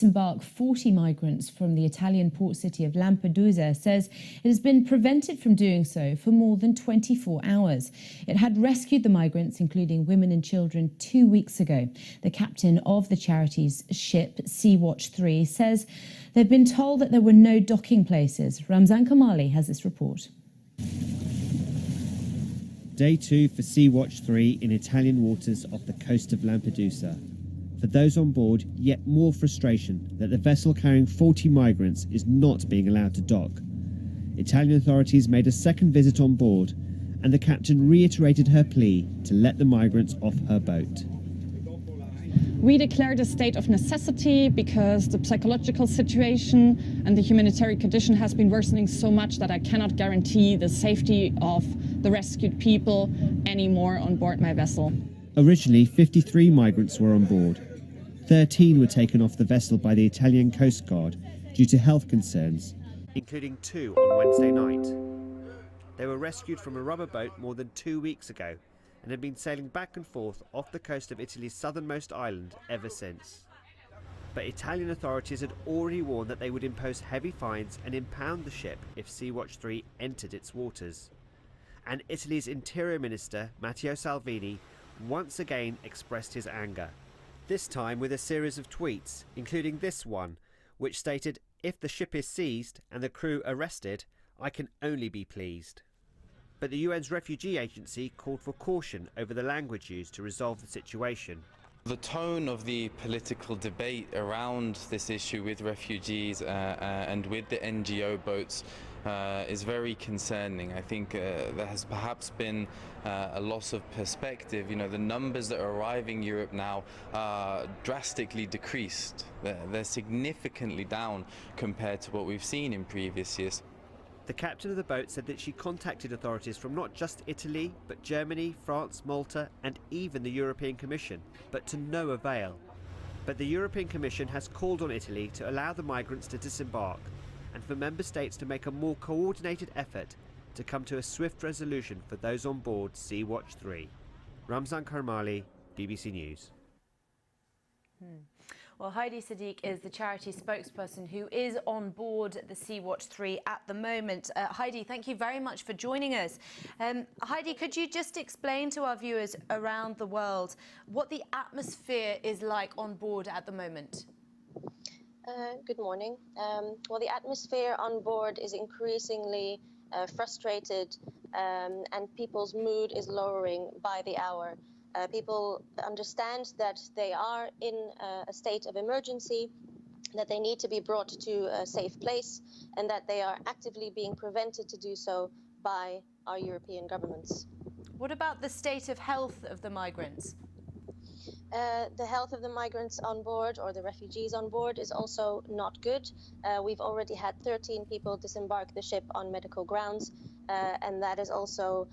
Disembark 40 migrants from the Italian port city of Lampedusa says it has been prevented from doing so for more than 24 hours. It had rescued the migrants, including women and children, 2 weeks ago. The captain of the charity's ship, Sea-Watch 3, says they've been told that there were no docking places. Ramzan Kamali has this report. Day 2 for Sea-Watch 3 in Italian waters off the coast of Lampedusa. For those on board, yet more frustration that the vessel carrying 40 migrants is not being allowed to dock. Italian authorities made a second visit on board, and the captain reiterated her plea to let the migrants off her boat. We declared a state of necessity because the psychological situation and the humanitarian condition has been worsening so much that I cannot guarantee the safety of the rescued people anymore on board my vessel. Originally, 53 migrants were on board. 13 were taken off the vessel by the Italian Coast Guard due to health concerns, including 2 on Wednesday night. They were rescued from a rubber boat more than 2 weeks ago and have been sailing back and forth off the coast of Italy's southernmost island ever since. But Italian authorities had already warned that they would impose heavy fines and impound the ship if Sea-Watch 3 entered its waters. And Italy's Interior Minister, Matteo Salvini, once again expressed his anger. This time with a series of tweets, including this one, which stated, "If the ship is seized and the crew arrested, I can only be pleased." But the UN's refugee agency called for caution over the language used to resolve the situation. The tone of the political debate around this issue with refugees and with the NGO boats is very concerning. I think there has perhaps been a loss of perspective. You know, the numbers that are arriving Europe now are drastically decreased. They're significantly down compared to what we've seen in previous years. The captain of the boat said that she contacted authorities from not just Italy, but Germany, France, Malta, and even the European Commission, but to no avail. But the European Commission has called on Italy to allow the migrants to disembark and for member states to make a more coordinated effort to come to a swift resolution for those on board Sea-Watch 3. Ramzan Karmali, BBC News. Well, Heidi Sadiq is the charity spokesperson who is on board the Sea-Watch 3 at the moment. Heidi, thank you very much for joining us. Heidi, could you just explain to our viewers around the world what the atmosphere is like on board at the moment? Good morning. Well, the atmosphere on board is increasingly frustrated and people's mood is lowering by the hour. People understand that they are in a state of emergency, that they need to be brought to a safe place, and that they are actively being prevented to do so by our European governments. What about the state of health of the migrants? The health of the migrants on board, or the refugees on board, is also not good. We've already had 13 people disembark the ship on medical grounds, and that is also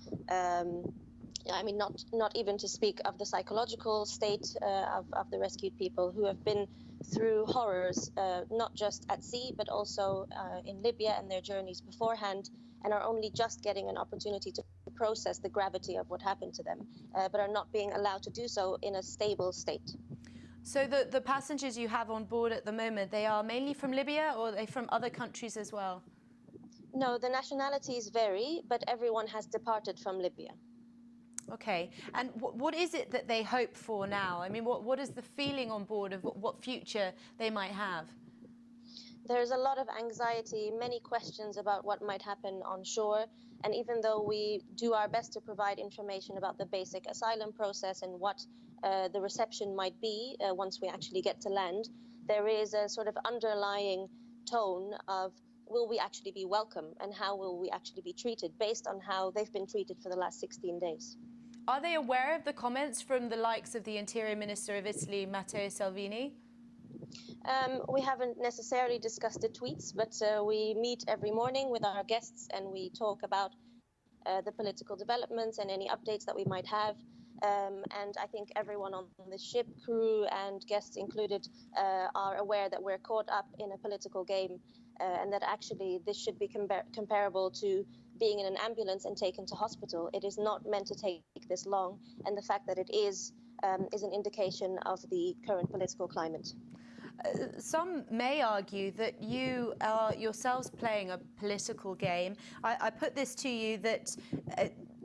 I mean, not even to speak of the psychological state of the rescued people who have been through horrors, not just at sea, but also in Libya and their journeys beforehand, and are only just getting an opportunity to process the gravity of what happened to them, but are not being allowed to do so in a stable state. So the passengers you have on board at the moment, they are mainly from Libya, or are they from other countries as well? No, the nationalities vary, but everyone has departed from Libya. Okay, and what is it that they hope for now? I mean, what is the feeling on board of what future they might have? There's a lot of anxiety, many questions about what might happen on shore, and even though we do our best to provide information about the basic asylum process and what the reception might be once we actually get to land, there is a sort of underlying tone of, will we actually be welcome, and how will we actually be treated based on how they've been treated for the last 16 days. Are they aware of the comments from the likes of the Interior Minister of Italy, Matteo Salvini? We haven't necessarily discussed the tweets, but we meet every morning with our guests and we talk about the political developments and any updates that we might have. And I think everyone on the ship, crew and guests included, are aware that we're caught up in a political game and that actually this should be comparable to being in an ambulance and taken to hospital. It is not meant to take this long, and the fact that it is an indication of the current political climate. Some may argue that you are yourselves playing a political game. I put this to you that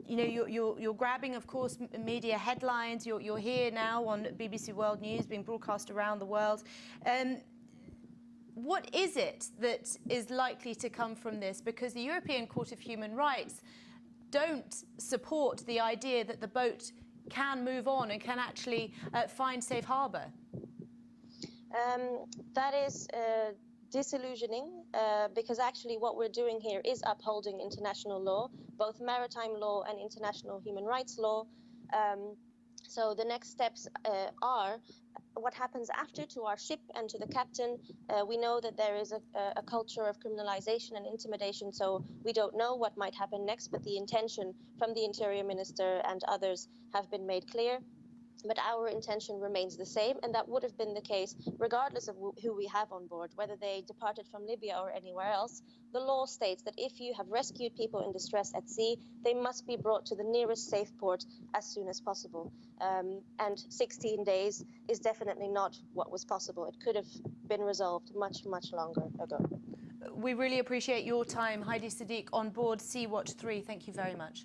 you know, you're grabbing, of course, media headlines. You're here now on BBC World News, being broadcast around the world. What is it that is likely to come from this? Because the European Court of Human Rights don't support the idea that the boat can move on and can actually find safe harbour. That is disillusioning because actually what we're doing here is upholding international law, both maritime law and international human rights law. So the next steps are what happens after to our ship and to the captain. We know that there is a culture of criminalization and intimidation, so we don't know what might happen next, but the intention from the Interior Minister and others have been made clear. But our intention remains the same, and that would have been the case regardless of who we have on board, whether they departed from Libya or anywhere else. The law states that if you have rescued people in distress at sea, they must be brought to the nearest safe port as soon as possible. And 16 days is definitely not what was possible. It could have been resolved much, much longer ago. We really appreciate your time, Heidi Sadiq, on board Sea-Watch 3. Thank you very much.